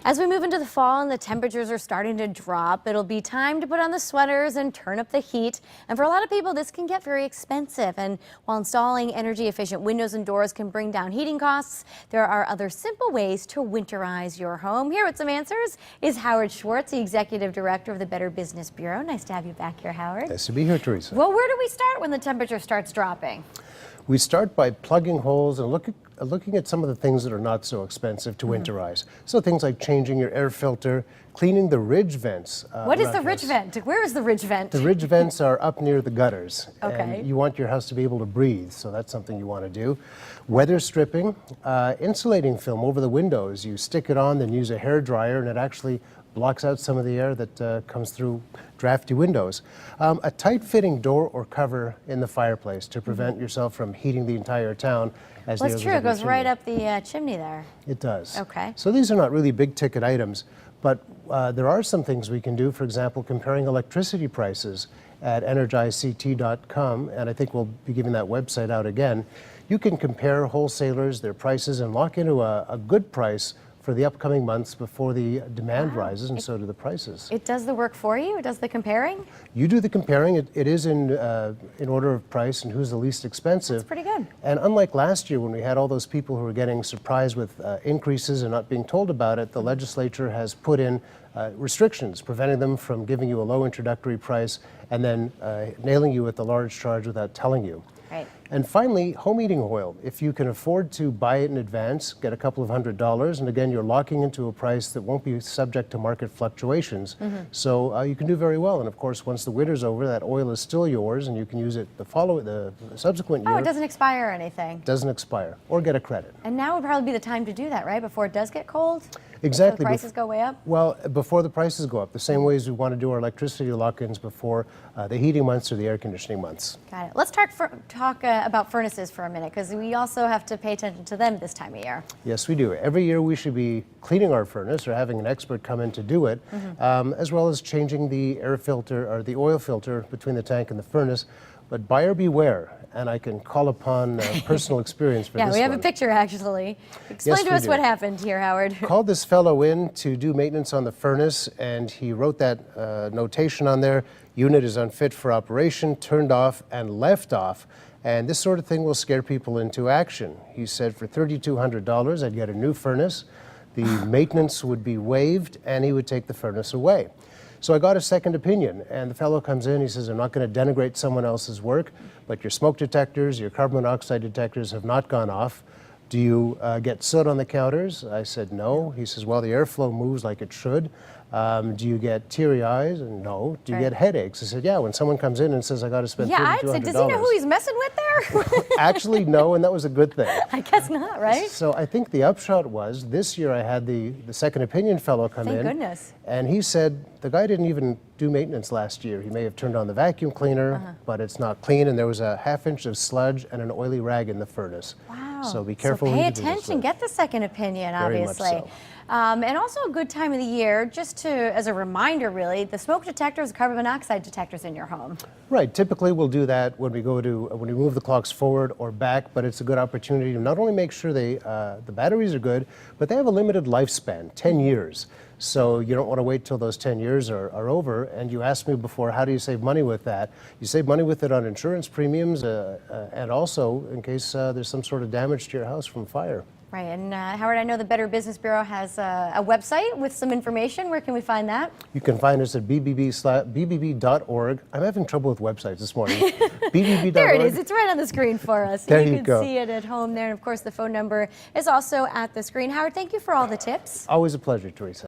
As we move into the fall and the temperatures are starting to drop, it'll be time to put on the sweaters and turn up the heat. And for a lot of people, this can get very expensive. And while installing energy efficient windows and doors can bring down heating costs, there are other simple ways to winterize your home. Here with some answers is Howard Schwartz, the Executive Director of the Better Business Bureau. Nice to have you back here, Howard. Nice to be here, Teresa. Well, where do we start when the temperature starts dropping? We start by plugging holes and looking at some of the things that are not so expensive to winterize. So things like changing your air filter, cleaning the ridge vents. What is the ridge vent? Where is the ridge vent? The ridge vents are up near the gutters. Okay. And you want your house to be able to breathe, so that's something you want to do. Weather stripping, insulating film over the windows. You stick it on, then use a hair dryer, and it actually blocks out some of the air that comes through drafty windows. A tight-fitting door or cover in the fireplace to prevent yourself from heating the entire town. Well, that's true. It goes right up the chimney there. It does. Okay. So these are not really big-ticket items, but there are some things we can do. For example, comparing electricity prices at energizect.com, and I think we'll be giving that website out again. You can compare wholesalers, their prices, and lock into a good price for the upcoming months before the demand rises, and so do the prices. It does the work for you? It does the comparing? You do the comparing. It is in order of price and who's the least expensive. That's pretty good. And unlike last year when we had all those people who were getting surprised with increases and not being told about it, the legislature has put in restrictions preventing them from giving you a low introductory price and then nailing you with a large charge without telling you. Right. And finally, home heating oil. If you can afford to buy it in advance, get a couple of $100s, and again, you're locking into a price that won't be subject to market fluctuations. So you can do very well. And of course, once the winter's over, that oil is still yours, and you can use it the subsequent year. Oh, it doesn't expire or anything. Doesn't expire, or get a credit. And now would probably be the time to do that, right? Before it does get cold? Exactly. So the prices go way up? Well, before the prices go up, the same way as we want to do our electricity lock-ins before the heating months or the air conditioning months. Got it. Let's talk about furnaces for a minute, because we also have to pay attention to them this time of year. Yes, we do. Every year we should be cleaning our furnace or having an expert come in to do it, as well as changing the air filter or the oil filter between the tank and the furnace. But buyer beware, and I can call upon personal experience for this one. Yeah, we have a picture actually. Explain to us what happened here, Howard. Called this fellow in to do maintenance on the furnace, and he wrote that notation on there: unit is unfit for operation, turned off and left off. And this sort of thing will scare people into action. He said for $3,200 I'd get a new furnace, the maintenance would be waived, and he would take the furnace away. So I got a second opinion, and the fellow comes in, he says, I'm not going to denigrate someone else's work, but your smoke detectors, your carbon monoxide detectors have not gone off. Do you get soot on the counters? I said, no. He says, well, the airflow moves like it should. Do you get teary eyes? And no. Do you get headaches? I said, yeah, when someone comes in and says, I got to spend $3,200. Yeah, I'd say, does he know who he's messing with there? Actually, no, and that was a good thing. I guess not, right? So I think the upshot was, this year I had the second opinion fellow come in. Thank goodness. And he said, the guy didn't even do maintenance last year. He may have turned on the vacuum cleaner, but it's not clean, and there was a half-inch of sludge and an oily rag in the furnace. Wow. So be careful. So pay attention, get the second opinion, obviously. Very much so. And also a good time of the year, just to, as a reminder really, the smoke detectors, carbon monoxide detectors in your home. Right, typically we'll do that when we when we move the clocks forward or back, but it's a good opportunity to not only make sure the batteries are good, but they have a limited lifespan, 10 years. So you don't want to wait till those 10 years are over. And you asked me before, how do you save money with that? You save money with it on insurance premiums and also in case there's some sort of damage to your house from fire. Right, and Howard, I know the Better Business Bureau has a website with some information. Where can we find that? You can find us at bbb.org. I'm having trouble with websites this morning. bbb.org. There it is. It's right on the screen for us. There you you can go. see it at home there. And of course, the phone number is also at the screen. Howard, thank you for all the tips. Always a pleasure, Teresa.